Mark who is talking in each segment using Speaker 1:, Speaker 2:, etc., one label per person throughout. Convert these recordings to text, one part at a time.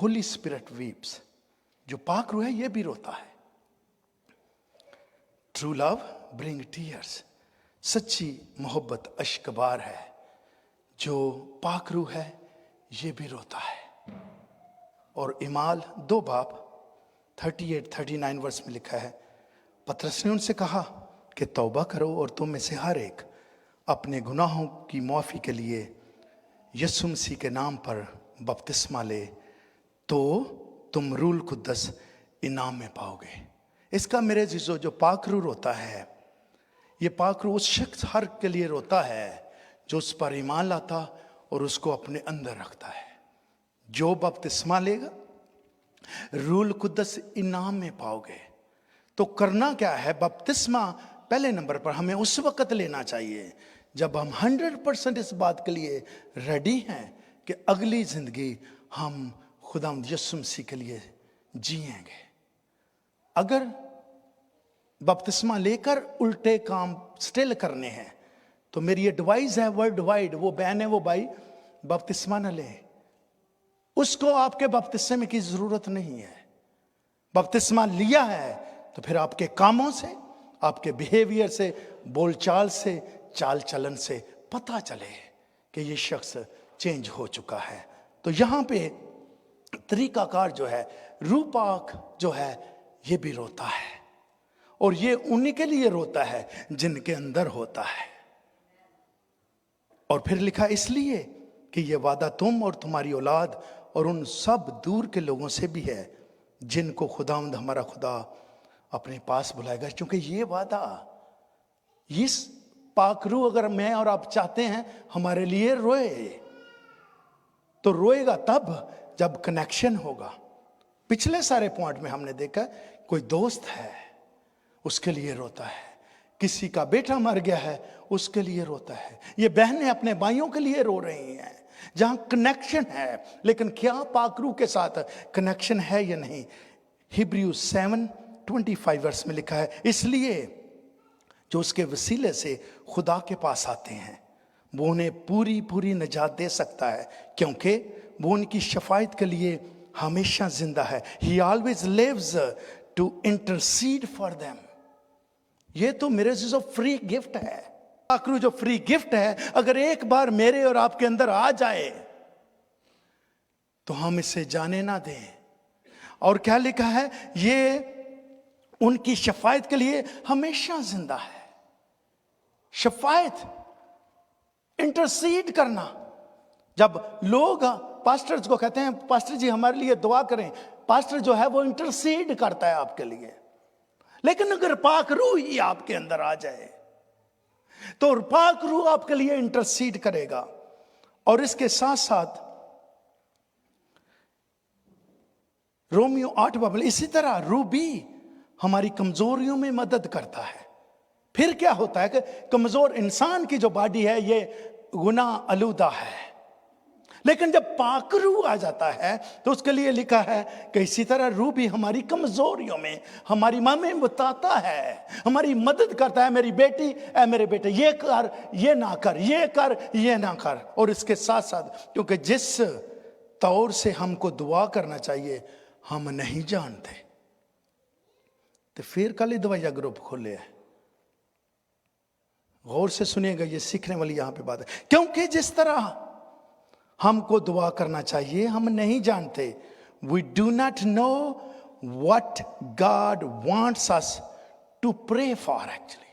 Speaker 1: Holi spirit weeps, जो पाक रूह है ये भी रोता है। ट्रू लव ब्रिंग टीयर्स, सच्ची मोहब्बत अश्कबार है। जो पाक रूह है ये भी रोता है। और इमाल 2 बाब 38-39 वर्ष में लिखा है, पतरस ने उनसे कहा कि तौबा करो और तुम में से हर एक अपने गुनाहों की माफ़ी के लिए यीशु मसीह के नाम पर बपतिस्मा ले, तो तुम रूल कुद्दस इनाम में पाओगे। इसका मेरे जीजो जो पाकरू रोता है, ये पाकरू उस शख्स हर के लिए रोता है जो उस पर ईमान लाता और उसको अपने अंदर रखता है। जो बपतिस्मा लेगा रूल कुद्दस इनाम में पाओगे। तो करना क्या है? बपतिस्मा पहले नंबर पर हमें उस वक्त लेना चाहिए जब हम 100% इस बात के लिए रेडी हैं कि अगली जिंदगी हम खुदावंद यीशु मसीह के लिए जिएंगे। अगर बपतिस्मा लेकर उल्टे काम स्टिल करने हैं तो मेरी एडवाइस है वर्ल्ड वाइड, वो बहन है वो भाई, बपतिस्मा न ले। उसको आपके बपतिस्मे की जरूरत नहीं है। बपतिस्मा लिया है तो फिर आपके कामों से, आपके बिहेवियर से, बोलचाल से, चाल चलन से पता चले कि ये शख्स चेंज हो चुका है। तो यहां पे तरीकाकार जो है, रूपाक जो है, ये भी रोता है। और ये उन्हीं के लिए रोता है जिनके अंदर होता है। और फिर लिखा इसलिए कि ये वादा तुम और तुम्हारी औलाद और उन सब दूर के लोगों से भी है जिनको खुदावंद हमारा खुदा अपने पास बुलाएगा। क्योंकि ये वादा, इस पाकरू अगर मैं और आप चाहते हैं हमारे लिए रोए, तो रोएगा तब जब कनेक्शन होगा। पिछले सारे पॉइंट में हमने देखा कोई दोस्त है उसके लिए रोता है, किसी का बेटा मर गया है उसके लिए रोता है, ये बहनें अपने भाइयों के लिए रो रही हैं जहां कनेक्शन है। लेकिन क्या पाकरू के साथ कनेक्शन है या नहीं? हिब्रू 7:25 वर्ष में लिखा है, इसलिए जो उसके वसीले से खुदा के पास आते हैं वो उन्हें पूरी पूरी निजात दे सकता है, क्योंकि वो उनकी शफायत के लिए हमेशा जिंदा है। He always lives to intercede for them। ये तो मेरे से जो फ्री गिफ्ट है, पाकरू जो फ्री गिफ्ट है, अगर एक बार मेरे और आपके अंदर आ जाए तो हम इसे जाने ना दें। और क्या लिखा है? ये उनकी शफायत के लिए हमेशा जिंदा है। शफायत, इंटरसीड करना। जब लोग पास्टर्स को कहते हैं पास्टर जी हमारे लिए दुआ करें, पास्टर जो है वो इंटरसीड करता है आपके लिए। लेकिन अगर पाक रूह ही आपके अंदर आ जाए तो पाक रूह आपके लिए इंटरसीड करेगा। और इसके साथ साथ रोमियो 8 इसी तरह रूह भी हमारी कमजोरियों में मदद करता है। फिर क्या होता है कि कमजोर इंसान की जो बॉडी है ये गुनाह आलूदा है, लेकिन जब पाक रूह आ जाता है तो उसके लिए लिखा है कि इसी तरह रूह भी हमारी कमजोरियों में हमारी माँ में बताता है, हमारी मदद करता है। मेरी बेटी, ऐ मेरे बेटे, ये कर, ये ना कर, ये कर, ये ना कर। और इसके साथ साथ क्योंकि जिस तौर से हमको दुआ करना चाहिए हम नहीं जानते, तो फिर कल ही दवाइया ग्रुप खोले है। गौर से सुनिएगा, ये सीखने वाली यहां पे बात है। क्योंकि जिस तरह हमको दुआ करना चाहिए हम नहीं जानते। We do not know what God wants us to pray for. Actually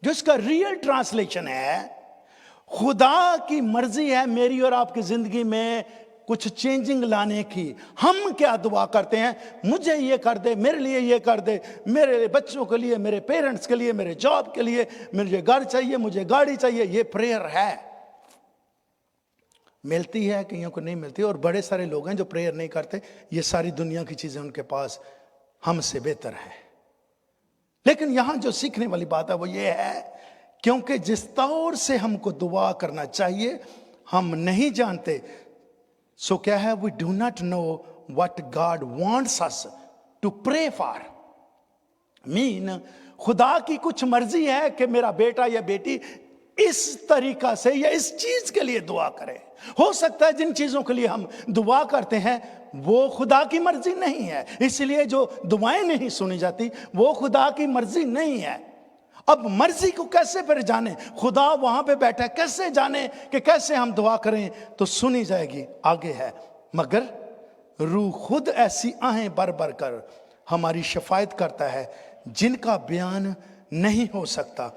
Speaker 1: जो इसका रियल ट्रांसलेशन है, खुदा की मर्जी है मेरी और आपकी जिंदगी में कुछ चेंजिंग लाने की। हम क्या दुआ करते हैं? मुझे ये कर दे, मेरे लिए ये कर दे, मेरे बच्चों के लिए, मेरे पेरेंट्स के लिए, मेरे जॉब के लिए, मुझे घर चाहिए, मुझे गाड़ी चाहिए। ये प्रेयर है। मिलती है, कईयों को नहीं मिलती। और बड़े सारे लोग हैं जो प्रेयर नहीं करते। ये सारी दुनिया की चीजें उनके पास हमसे बेहतर है। लेकिन यहां जो सीखने वाली बात है वो ये है, क्योंकि जिस तौर से हमको दुआ करना चाहिए हम नहीं जानते। सो क्या है? We do not know what God wants us to pray for. Mean खुदा की कुछ मर्जी है कि मेरा बेटा या बेटी इस तरीका से या इस चीज के लिए दुआ करें। हो सकता है जिन चीजों के लिए हम दुआ करते हैं वो खुदा की मर्जी नहीं है, इसलिए जो दुआएं नहीं सुनी जाती वो खुदा की मर्जी नहीं है। अब मर्जी को कैसे फिर जाने? खुदा वहां पे बैठा है, कैसे जाने कि कैसे हम दुआ करें तो सुनी जाएगी? आगे है, मगर रूह खुद ऐसी आहें भर भर कर हमारी शफायत करता है जिनका बयान नहीं हो सकता।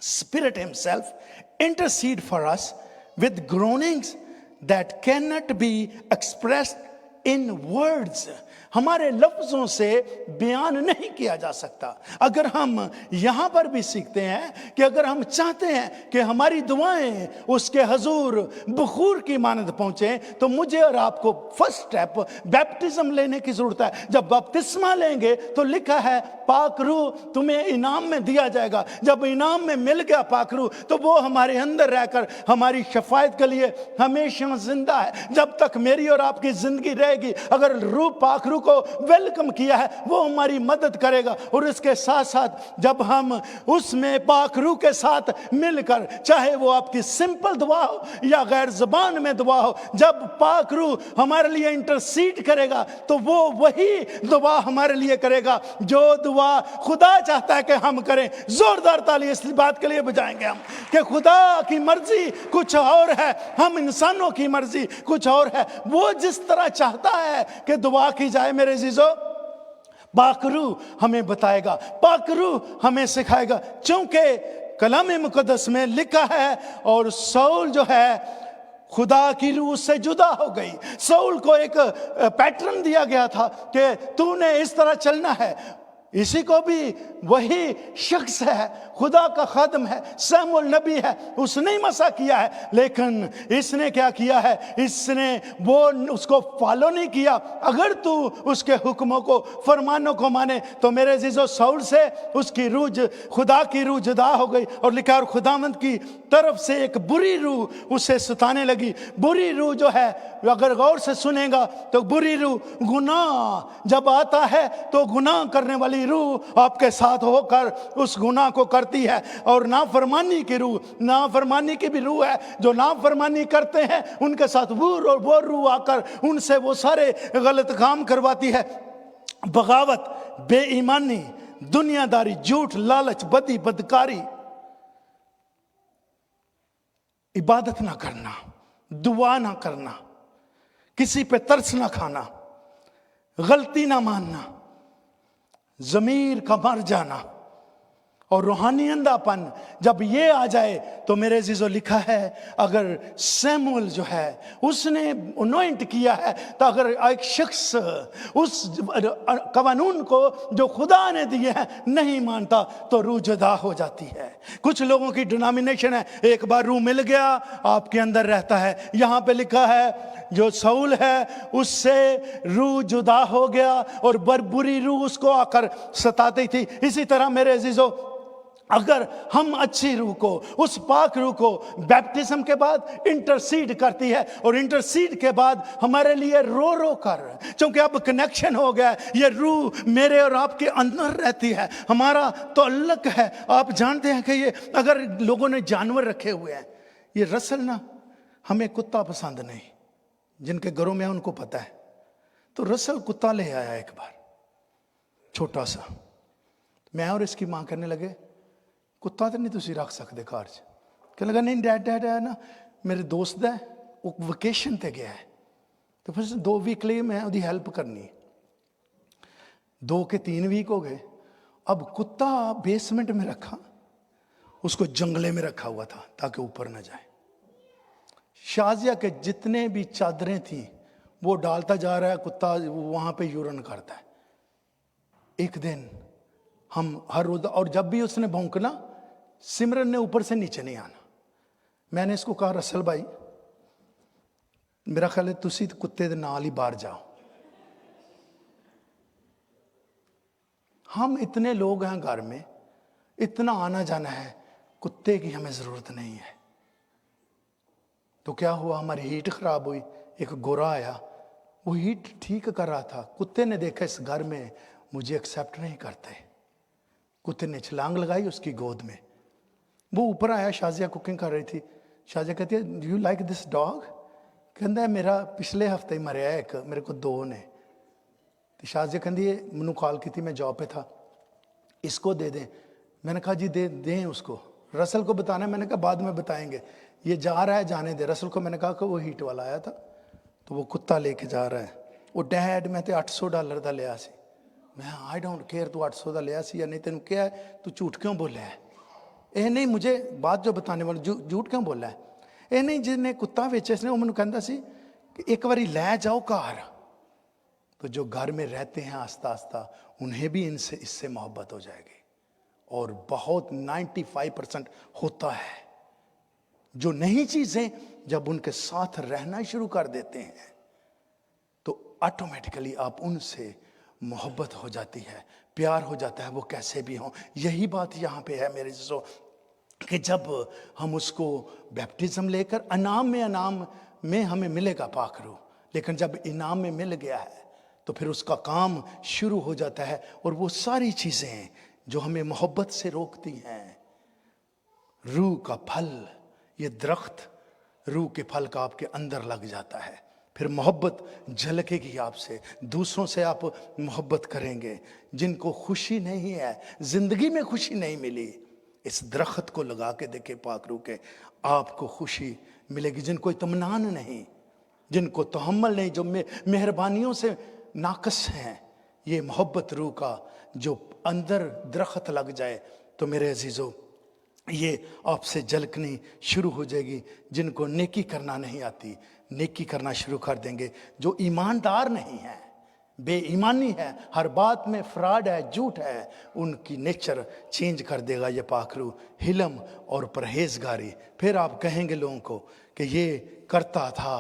Speaker 1: Spirit himself intercede for us with groanings that cannot be expressed in words. हमारे लफ्जों से बयान नहीं किया जा सकता। अगर हम यहाँ पर भी सीखते हैं कि अगर हम चाहते हैं कि हमारी दुआएं उसके हजूर बखूर की मानद पहुंचे तो मुझे और आपको फर्स्ट स्टेप बैप्टिज्म लेने की जरूरत है। जब बपतिस्मा लेंगे तो लिखा है पाक रूह तुम्हें इनाम में दिया जाएगा। जब इनाम में मिल गया पाक रूह तो वो हमारे अंदर रहकर हमारी शफायत के लिए हमेशा जिंदा है। जब तक मेरी और आपकी जिंदगी रहेगी, अगर रूह पाक रूह को वेलकम किया है वो हमारी मदद करेगा। और इसके साथ साथ जब हम उसमें पाक रूह के साथ मिलकर, चाहे वो आपकी सिंपल दुआ हो या गैर ज़बान में दुआ हो, जब पाक रूह हमारे लिए इंटरसीड करेगा तो वो वही दुआ हमारे लिए करेगा जो दुआ खुदा चाहता है कि हम करें। जोरदार ताली इस बात के लिए बजाएंगे हम कि खुदा की मर्जी कुछ और है, हम इंसानों की मर्जी कुछ और है। वो जिस तरह चाहता है कि दुआ की जाए मेरे जीजो, पाकरू हमें बताएगा, पाकरू हमें सिखाएगा। क्योंकि कलाम मुकद्दस में लिखा है और सौल जो है खुदा की रूह से जुदा हो गई। सौल को एक पैटर्न दिया गया था कि तूने इस तरह चलना है। इसी को भी वही शख्स है, खुदा का खादम है, सैमुअल नबी है, उसने ही मसा किया है। लेकिन इसने क्या किया है? इसने वो उसको फॉलो नहीं किया। अगर तू उसके हुक्मों को, फरमानों को माने तो मेरे जीजो सौल से उसकी रूह, खुदा की रूह जुदा हो गई। और लिखा और खुदावंद की तरफ से एक बुरी रूह उसे सताने लगी। बुरी रूह जो है, अगर गौर से सुनेगा तो बुरी रूह, गुनाह जब आता है तो गुनाह करने वाली रूह आपके साथ होकर उस गुनाह को करती है। और नाफरमानी की रूह, नाफरमानी की भी रूह है, जो नाफरमानी करते हैं उनके साथ वो रूह आकर उनसे वो सारे गलत काम करवाती है। बगावत, बेईमानी, दुनियादारी, झूठ, लालच, बदी, बदकारी, इबादत ना करना, दुआ ना करना, किसी पे तरस ना खाना, गलती ना मानना, जमीर का मर जाना और रूहानी अंधापन जब ये आ जाए तो मेरे जीजो लिखा है, अगर सैमुअल जो है उसने अनॉइंट किया है, तो अगर एक शख्स उस कानून को जो खुदा ने दिए हैं नहीं मानता तो रूह जुदा हो जाती है। कुछ लोगों की डिनोमिनेशन है, एक बार रूह मिल गया आपके अंदर रहता है। यहाँ पे लिखा है जो सौल है उससे रूह जुदा हो गया और बुरी रूह उसको आकर सताती थी। इसी तरह मेरे अजीजों, अगर हम अच्छी रूह को, उस पाक रूह को बैप्टिज्म के बाद इंटरसीड करती है और इंटरसीड के बाद हमारे लिए रो रो कर, क्योंकि अब कनेक्शन हो गया, ये रूह मेरे और आपके अंदर रहती है, हमारा तो अल्लाह है। आप जानते हैं कि ये अगर लोगों ने जानवर रखे हुए हैं, ये रसल ना, हमें कुत्ता पसंद नहीं, जिनके घरों में उनको पता है, तो रसल कुत्ता ले आया एक बार छोटा सा। मैं और इसकी माँ कहने लगे कुत्ता तो नहीं तुसी रख सकते घर च। कहने लगा नहीं डैड है ना, मेरे दोस्त है वो वेकेशन ते गया है, तो फिर 2 वीक लिए मैं उसकी हेल्प करनी। 2 के 3 वीक हो गए। अब कुत्ता बेसमेंट में रखा, उसको जंगले में रखा हुआ था ताकि ऊपर ना जाए। शाजिया के जितने भी चादरें थी वो डालता जा रहा है, कुत्ता वहां पे यूरन करता है। एक दिन हम हर रोज, और जब भी उसने भौंकना, सिमरन ने ऊपर से नीचे नहीं आना। मैंने इसको कहा रसल भाई मेरा ख्याल है तुसी कुत्ते दे नाल ही बाहर जाओ। हम इतने लोग हैं घर में, इतना आना जाना है, कुत्ते की हमें जरूरत नहीं है। तो क्या हुआ, हमारी हीट खराब हुई। एक गोरा आया, वो हीट ठीक कर रहा था। कुत्ते ने देखा इस घर में मुझे एक्सेप्ट नहीं करते, कुत्ते ने छलांग लगाई उसकी गोद में। वो ऊपर आया, शाजिया कुकिंग कर रही थी। शाजिया कहती है यू लाइक दिस डॉग? कहता है मेरा पिछले हफ्ते ही मरिया है एक, मेरे को 2 ने। तो शाजिया कहती है मैनू कॉल की थी, मैं जॉब पे था, इसको दे दें। मैंने कहा जी दे दें उसको। रसल को बताना है, मैंने कहा बाद में बताएंगे, ये जा रहा है जाने दे। रसल को मैंने कहा कि वो हीट वाला आया था तो वो कुत्ता लेके जा रहा है। वो डैड मैं तो $800 का लिया सी। मैं आई डोंट केयर तू 800 का लिया सी या नहीं, तेन क्या है, तू झूठ क्यों बोला है? ਇਹ नहीं मुझे बात जो बताने वाले झूठ क्यों बोला है? ਇਹ नहीं जिन्हें कुत्ता बेचे इसने वो मैंने कहता सी कि एक बारी लै जाओ घर। तो जो घर में रहते हैं आस्ता आस्ता उन्हें भी इनसे इससे मोहब्बत हो जाएगी। और बहुत 95% होता है। जो नई चीजें जब उनके साथ रहना शुरू कर देते हैं तो ऑटोमेटिकली आप उनसे मोहब्बत हो जाती है, प्यार हो जाता है, वो कैसे भी हों। यही बात यहाँ पे है मेरे जैसो कि जब हम उसको बैप्टिज्म लेकर अनाम में हमें मिलेगा पाखरू, लेकिन जब इनाम में मिल गया है तो फिर उसका काम शुरू हो जाता है। और वो सारी चीज़ें जो हमें मोहब्बत से रोकती हैं, रूह का फल, ये दरख्त रूह के फल का आपके अंदर लग जाता है, फिर मोहब्बत झलकेगी आपसे, दूसरों से आप मोहब्बत करेंगे। जिनको खुशी नहीं है, जिंदगी में खुशी नहीं मिली, इस दरख्त को लगा के देखे पाक रूह के, आपको खुशी मिलेगी। जिनको इत्मीनान नहीं, जिनको तहम्मुल नहीं, जो मेहरबानियों से नाकस हैं, ये मोहब्बत रूह का जो अंदर दरख्त लग जाए तो मेरे अजीज़ों ये आपसे झलकनी शुरू हो जाएगी। जिनको नेकी करना नहीं आती, नेकी करना शुरू कर देंगे। जो ईमानदार नहीं है, बेईमानी है, हर बात में फ्रॉड है, झूठ है, उनकी नेचर चेंज कर देगा ये पाखरू हिलम और परहेजगारी। फिर आप कहेंगे लोगों को कि ये करता था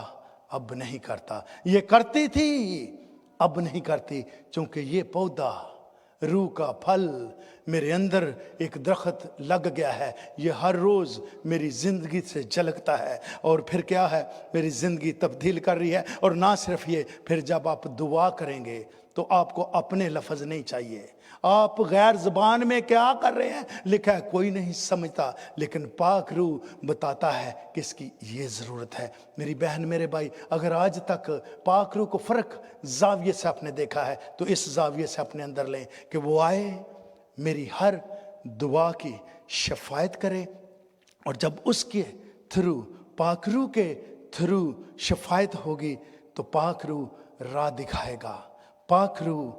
Speaker 1: अब नहीं करता, ये करती थी अब नहीं करती, क्योंकि ये पौधा रूह का फल मेरे अंदर एक दरख्त लग गया है, ये हर रोज़ मेरी ज़िंदगी से झलकता है और फिर क्या है, मेरी ज़िंदगी तब्दील कर रही है। और ना सिर्फ ये, फिर जब आप दुआ करेंगे तो आपको अपने लफ्ज़ नहीं चाहिए, आप गैर ज़बान में क्या कर रहे हैं लिखा है कोई नहीं समझता, लेकिन पाक रूह बताता है कि इसकी ये ज़रूरत है। मेरी बहन मेरे भाई, अगर आज तक पाक रूह को फ़र्क जाविये से आपने देखा है तो इस जाविये से अपने अंदर लें कि वो आए, मेरी हर दुआ की शफायत करे, और जब उसके थ्रू, पाक रूह के थ्रू शफायत होगी तो पाक रूह राह दिखाएगा, पाक रूह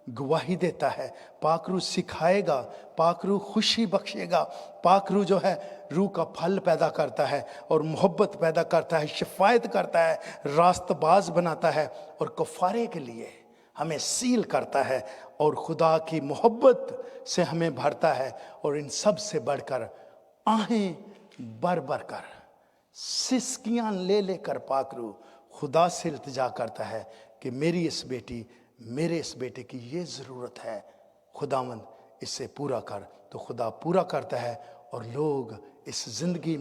Speaker 1: गवाही देता है, पाक रूह सिखाएगा, पाक रूह खुशी बख्शेगा। पाक रूह जो है रूह का फल पैदा करता है और मोहब्बत पैदा करता है, शफायत करता है, रास्तबाज बनाता है और कफ़ारे के लिए हमें सील करता है और खुदा की मोहब्बत से हमें भरता है। और इन सब से बढ़कर आहें बर बर कर, सिसकियाँ ले लेकर पाक रूह खुदा से इल्तिजा करता है कि मेरी इस बेटी, मेरे इस बेटे की ये ज़रूरत है, खुदावंद इससे पूरा कर। तो खुदा पूरा करता है और लोग इस ज़िंदगी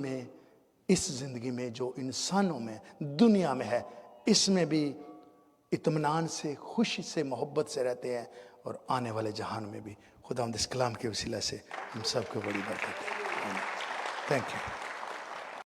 Speaker 1: में जो इंसानों में, दुनिया में है, इसमें भी इत्मीनान से, खुशी से, मोहब्बत से रहते हैं और आने वाले जहान में भी। खुदावंद इस कलाम के वसीला से हम सबको बड़ी बरकत दे। Thank you.